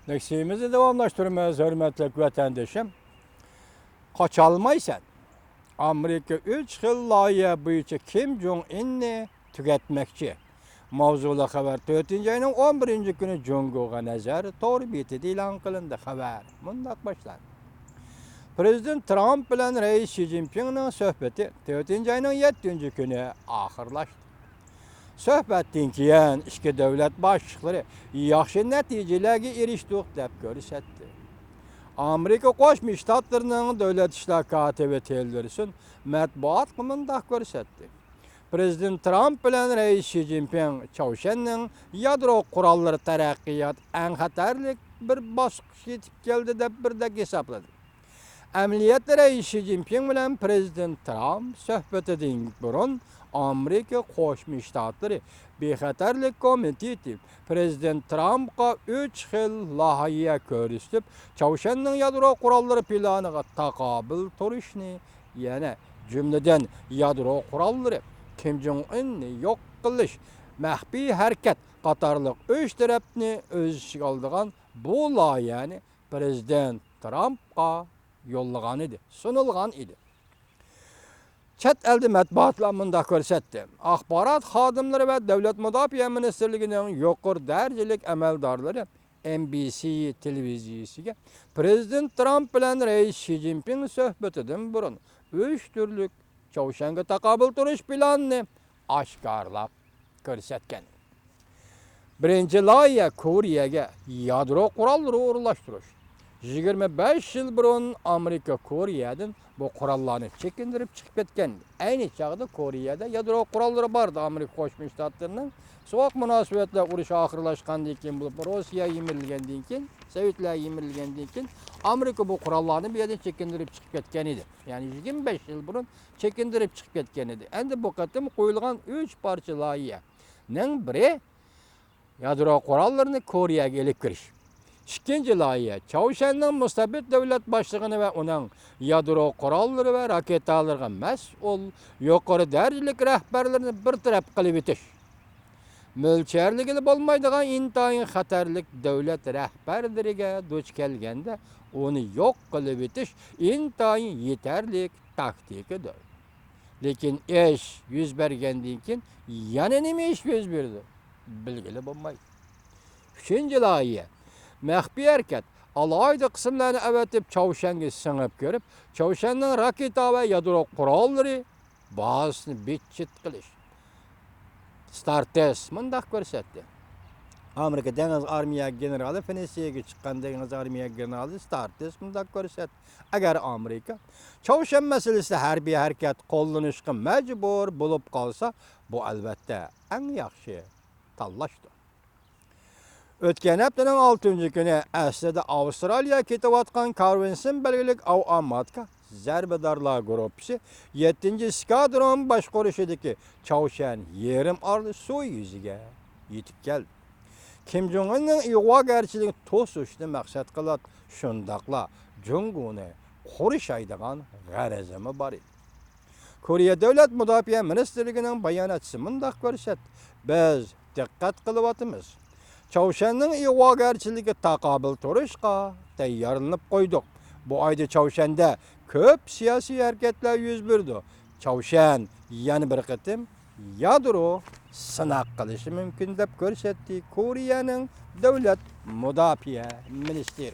Leksiyimizi devamlaştırmaya hürmetli vatandaşım. Kaçalmaysan, Amerika 3 yıl layığı boyunca Kim Jong-un'ni tüketmekçi. Mavzulu haber 4. ayının 11. günü Jungo'ga nazar doğru biti ilan kılındı haber. Bundak başlar. Prezident Trump bilen Reis Xi Jinping'nin söhbeti 4. ayının 7. günü ahırlaştı. Söhbetden keyin iki devlet başlıkları yaxşı neticelerge erişdik dep görsetdi. Amerika Qo'shma Shtatlarının Davlat İşler katibi Tillerson matbuot qımında görsetdi. Prezident Trump bilen Reis Xi Jinping Chawshanning yadro qurolları taraqqiyot eng xatarlik bir bosqich yetib keldi deb birdek hisobladi. Amaliyotda Reis Xi Jinping bilan Prezident Trump söhbetidan burun Amerika Qo'shma Shtatlari Bexatarlik komiteti Prezident Trump'a 3 yil loyiha ko'rsatib, Chawshanning yadro qurollari planiga taqobil turishni, yana jumladan yadro qurollari Kim Jong-unni yo'q qilish, maxfiy harakat qatorliq 3 tarafni o'z ichiga oldigan bu loyihani Prezident Trump'a yollagan edi, sunilgan edi. Chet elde matbuotlar munda ko'rsatdi. Axborot xodimlari va Davlat mudofaa ministrligining yuqori darajalik amaldorlari NBC televiziyasiga Prezident Trump bilan Reis Xi Jinping suhbatidan burun 3 turlik Chawshanga taqobil turish planini oshkorlab ko'rsatgan. Birinchi loyiha Koreyaga yadro qurollari o'rinlashtirish. 25 yıl burun Amerika Koreyadan bu qurollarni chekindirib chiqib ketgan. Ayni chaqda Koreyada yadro qurolları vardı Amerika Qo'shma Shtatlarining. So'q munosabatlar urushi oxirlashgandan keyin bo'lib Rossiya yemirilgandan keyin, Sovetlar yemirilgandan keyin Amerika bu qurollarni bu yerdan chekindirib chiqib ketgan edi. Ya'ni 25 yil burun chekindirib chiqib ketgan edi. Endi bu qatim qo'yilgan 3 parcha loyihaning biri yadro qurollarini Koreyaga elib kirish. İkinci loyiha Chawshanning mustabid davlat boshlig'ini va uning yadro qurollari va raketalarga mas'ul yuqori darajalik rahbarlarni bir taraf qilib etish. Mo'lcharligi bo'lmaydigan intayin xatarlik davlat rahbarlariga duch kelganda uni yo'q qilib etish intayin yetarli taktikadir. Lekin ish yuz bergandan keyin yana nima ish yuz berdi? Bilgili bo'lmaydi. Uchinchi loyiha maxfiy harakat alayda qismlarni avatib Chawshanga singib ko'rib, Chawshanning raketa va yadro qurollari bazasini bitchit qilish. Startes mundaq ko'rsatdi. Amerika dengiz armiya generali Finlandiyaga chiqqan dengiz armiya generali Startes mundaq ko'rsatdi. Agar Amerika Chawshan masalasida harbiy harakat qo'llanishga majbur bo'lib qolsa, bu albatta eng yaxshi tanlashdir. O'tgan haftaning 6 kuni aslida Avstraliya ketayotgan Carvinson belgilik Av-Amatka zarbadorlar guruhi 7 skadron boshqarishidagi Chawshan yerim orli suv yuziga yetib keldi. Kim Jong-unning ig'vogarchiligini to'sishni maqsad qilib, shundaqla Junguni qurishaydigan g'arazimi bor edi. Koreya davlat mudofaa ministrligining bayonotchisi mundaq ko'rsatdi. Biz diqqat qilyapmiz. Chawshanning ig'vogarchiligiga taqobil turishga tayyorlanib qo'ydik. Bu oyda Chawshanda ko'p siyosiy harakatlar yuz berdi. Chawshan yana bir qatim yadro sinaq qilishi mumkin deb ko'rsatdi Koreyaning davlat mudofaa ministri.